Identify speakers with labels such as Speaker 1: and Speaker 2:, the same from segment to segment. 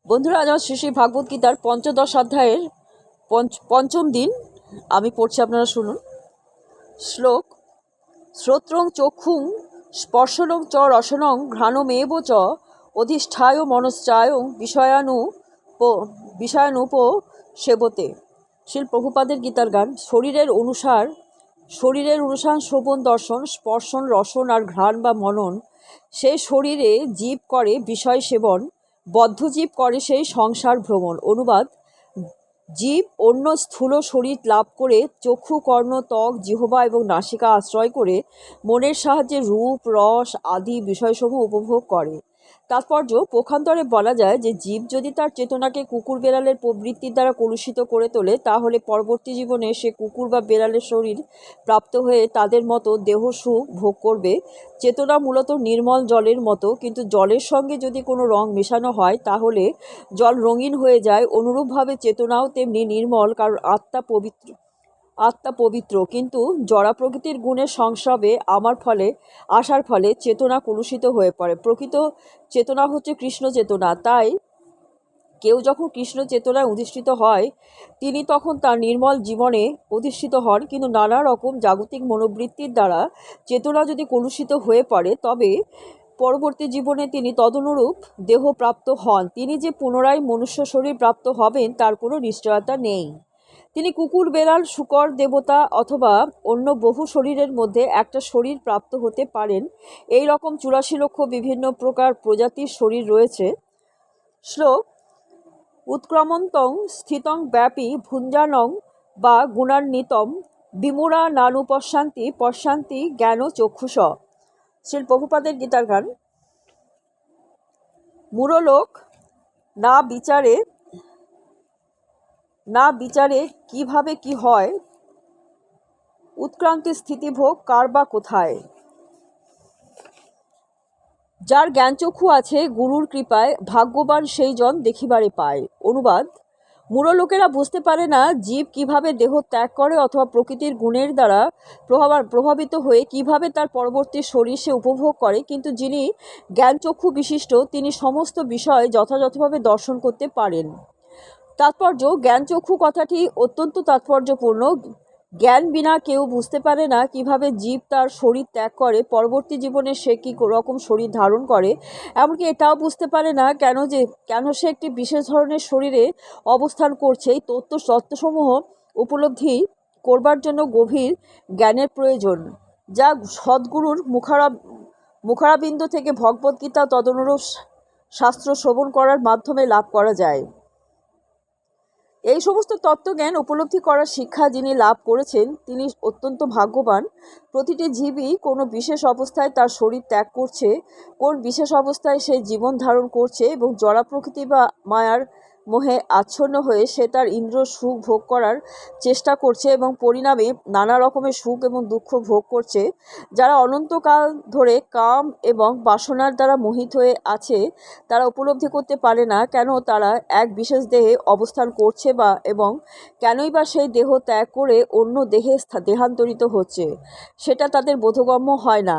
Speaker 1: বন্ধুরা, আজ শ্রী শ্রী ভাগবত গীতার পঞ্চদশ অধ্যায়ের পঞ্চম দিন আমি পড়ছি, আপনারা শুনুন। শ্লোক: শ্রোত্রং চক্ষুং স্পর্শনং চ রসনং ঘ্রাণমেব চ অধিষ্ঠায় মনশ্চায়ং বিষয়ানুপ সেবতে। শ্রীল প্রভুপাদের গীতার গান। শরীরের অনুসার শ্রবণ, দর্শন, স্পর্শন, রসন আর ঘ্রাণ বা মনন, সেই শরীরে জীব করে বিষয় সেবন, বদ্ধজীব করে সেই সংসার ভ্রমণ। অনুবাদ: জীব অন্য স্থূল শরীর লাভ করে চক্ষু, কর্ণ, ত্বক, জিহ্বা এবং নাসিকা আশ্রয় করে মনের সাহায্যে রূপ, রস আদি বিষয়সমূহ উপভোগ করে। তাৎপর্য: পক্ষান্তরে বলা যায় যে জীব যদি তার চেতনাকে কুকুর বেড়ালের প্রবৃত্তির দ্বারা কলুষিত করে তোলে, তাহলে পরবর্তী জীবনে সে কুকুর বা বেড়ালের শরীর প্রাপ্ত হয়ে তাদের মতো দেহ সুখ ভোগ করবে। চেতনা মূলত নির্মল জলের মতো, কিন্তু জলের সঙ্গে যদি কোনো রং মেশানো হয় তাহলে জল রঙিন হয়ে যায়। অনুরূপভাবে চেতনাও তেমনি নির্মল, কারণ আত্মা পবিত্র, কিন্তু জড়া প্রকৃতির গুণের সংস্রবে আসার ফলে চেতনা কলুষিত হয়ে পড়ে। প্রকৃত চেতনা হচ্ছে কৃষ্ণ চেতনা। তাই কেউ যখন কৃষ্ণ চেতনায় অধিষ্ঠিত হয়, তিনি তখন তার নির্মল জীবনে অধিষ্ঠিত হন। কিন্তু নানা রকম জাগতিক মনোবৃত্তির দ্বারা চেতনা যদি কলুষিত হয়ে পড়ে, তবে পরবর্তী জীবনে তিনি তদনুরূপ দেহ প্রাপ্ত হন। তিনি যে পুনরায় মনুষ্য শরীর প্রাপ্ত হবেন তার কোনো নিশ্চয়তা নেই। তিনি কুকুর, বেড়াল, শূকর, দেবতা অথবা অন্য বহু শরীরের মধ্যে একটা শরীর প্রাপ্ত হতে পারেন। এই রকম 84 লক্ষ বিভিন্ন প্রকার প্রজাতির শরীর রয়েছে। শ্লোক: উৎক্রমন্তং স্থিতং ব্যাপী ভুঞ্জানং বা গুণান্বিতম বিমূঢ়া নানু পশ্যান্তি জ্ঞান চক্ষুষ। শ্রীল প্রভুপাদের গীতার গান। মূঢ়লোক না বিচারে কিভাবে কি হয়, উৎক্রান্তি স্থিতিভোগ কার বা কোথায়। যার জ্ঞানচক্ষু আছে, গুরুর কৃপায় ভাগ্যবান সেই জন দেখিবারে পায়। অনুবাদ: মূঢ় লোকেরা বুঝতে পারে না জীব কিভাবে দেহ ত্যাগ করে অথবা প্রকৃতির গুণের দ্বারা প্রভাবিত হয়ে কিভাবে তার পরবর্তী শরীর সে উপভোগ করে, কিন্তু যিনি জ্ঞানচক্ষু বিশিষ্ট তিনি সমস্ত বিষয় যথাযথভাবে দর্শন করতে পারেন। তাৎপর্য: জ্ঞানচক্ষু কথাটি অত্যন্ত তাৎপর্যপূর্ণ। জ্ঞান বিনা কেউ বুঝতে পারে না কিভাবে জীব তার শরীর ত্যাগ করে, পরবর্তী জীবনে সে কী রকম শরীর ধারণ করে। এমনকি এটাও বুঝতে পারে না কেন সে একটি বিশেষ ধরনের শরীরে অবস্থান করছে। এই তত্ত্বসমূহ উপলব্ধি করবার জন্য গভীর জ্ঞানের প্রয়োজন, যা সদ্গুরুর মুখারাবিন্দ থেকে ভগবদ্গীতা তদনুরূপ শাস্ত্র শ্রবণ করার মাধ্যমে লাভ করা যায়। এই সমস্ত তত্ত্বজ্ঞান উপলব্ধি করার শিক্ষা যিনি লাভ করেছেন তিনি অত্যন্ত ভাগ্যবান। প্রতিটি জীবই কোনো বিশেষ অবস্থায় তার শরীর ত্যাগ করছে, কোন বিশেষ অবস্থায় সে জীবন ধারণ করছে, এবং জড়া প্রকৃতি বা মায়ার মোহে আচ্ছন্ন হয়ে সে তার ইন্দ্রিয় সুখ ভোগ করার চেষ্টা করছে এবং পরিণামে নানা রকমের সুখ এবং দুঃখ ভোগ করছে। যারা অনন্তকাল ধরে কাম এবং বাসনার দ্বারা মোহিত হয়ে আছে, তারা উপলব্ধি করতে পারে না কেন তারা এক বিশেষ দেহে অবস্থান করছে এবং কেনই বা সেই দেহ ত্যাগ করে অন্য দেহে দেহান্তরিত হচ্ছে, সেটা তাদের বোধগম্য হয় না।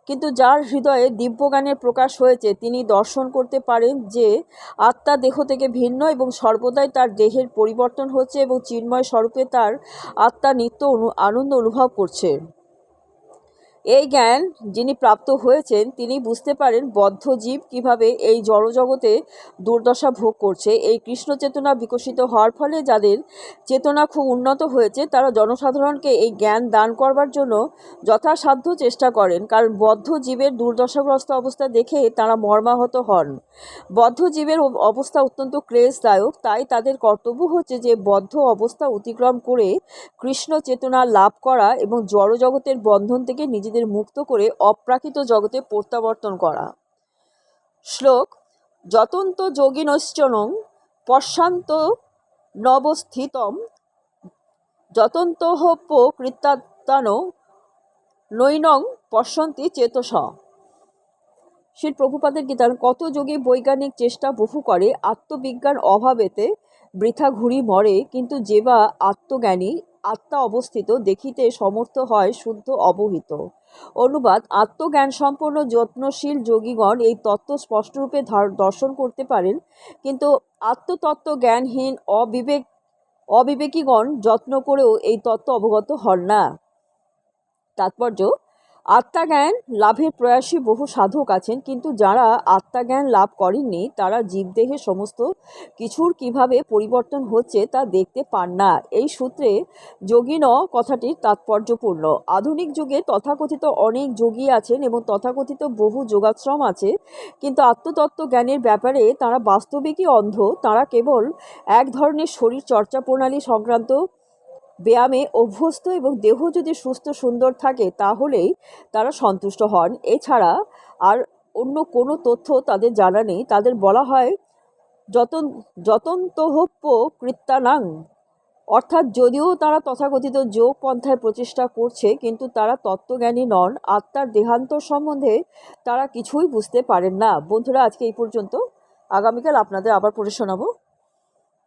Speaker 1: কিন্তু যার হৃদয়ে দিব্যজ্ঞানের প্রকাশ হয়েছে তিনি দর্শন করতে পারেন যে আত্মা দেহ থেকে ভিন্ন এবং সর্বদাই তার দেহের পরিবর্তন হচ্ছে এবং চিন্ময় স্বরূপে তার আত্মা নিত্য আনন্দ অনুভব করছে। এই জ্ঞান যিনি প্রাপ্ত হয়েছেন তিনি বুঝতে পারেন বদ্ধ জীব কীভাবে এই জড়জগতে দুর্দশা ভোগ করছে। এই কৃষ্ণ চেতনা বিকশিত হওয়ার ফলে যাদের চেতনা খুব উন্নত হয়েছে তারা জনসাধারণকে এই জ্ঞান দান করবার জন্য যথাসাধ্য চেষ্টা করেন, কারণ বদ্ধ জীবের দুর্দশাগ্রস্ত অবস্থা দেখে তারা মর্মাহত হন। বদ্ধ জীবের অবস্থা অত্যন্ত ক্লেশদায়ক, তাই তাদের কর্তব্য হচ্ছে যে বদ্ধ অবস্থা অতিক্রম করে কৃষ্ণ চেতনা লাভ করা এবং জড়জগতের বন্ধন থেকে নিজেদের মুক্ত করে অপ্রাকৃত জগতে প্রত্যাবর্তন করা। শ্লোক: যতন্ত যোগিনশ্চনং পশ্যান্ত নবস্থিতম যতন্তঃপ্রকৃতাত্মানো নৈনং পশ্যন্তি চেতস। শ্রীল প্রভুপাদের গীতার। কত যোগী বৈজ্ঞানিক চেষ্টা বহু করে, আত্মবিজ্ঞান অভাবেতে বৃথা ঘুরি মরে, কিন্তু যে বা আত্মজ্ঞানী আত্মা অবস্থিত দেখিতে সমর্থ হয় শুদ্ধ অবহিত। অনুবাদ: আত্মজ্ঞান সম্পন্ন যত্নশীল যোগীগণ এই তত্ত্ব স্পষ্টরূপে দর্শন করতে পারেন, কিন্তু আত্মতত্ত্ব জ্ঞানহীন অবিবেকীগণ যত্ন করেও এই তত্ত্ব অবগত হন না। তাৎপর্য: আত্মাজ্ঞান লাভের প্রয়াসী বহু সাধক আছেন, কিন্তু যারা আত্মাজ্ঞান লাভ করেননি তারা জীবদেহে সমস্ত কিছুর কিভাবে পরিবর্তন হচ্ছে তা দেখতে পান না। এই সূত্রে যোগিন কথাটির তাৎপর্যপূর্ণ। আধুনিক যুগে তথাকথিত অনেক যোগী আছেন এবং তথাকথিত বহু যোগাশ্রম আছে, কিন্তু আত্মতত্ত্ব জ্ঞানের ব্যাপারে তারা বাস্তবিকই অন্ধ। তারা কেবল এক ধরনের শরীর চর্চা প্রণালী সংক্রান্ত ব্যায়ামে অভ্যস্ত এবং দেহ যদি সুস্থ সুন্দর থাকে তাহলেই তারা সন্তুষ্ট হন। এছাড়া আর অন্য কোনো তথ্য তাদের জানা নেই। তাদের বলা হয় যতন্তহপ্য কৃত্যানাং, অর্থাৎ যদিও তারা তথাকথিত যোগ পন্থায় প্রচেষ্টা করছে, কিন্তু তারা তত্ত্বজ্ঞানী নন। আত্মার দেহান্তর সম্বন্ধে তারা কিছুই বুঝতে পারেন না। বন্ধুরা, আজকে এই পর্যন্ত। আগামীকাল আপনাদের আবার পড়ে শোনাবো।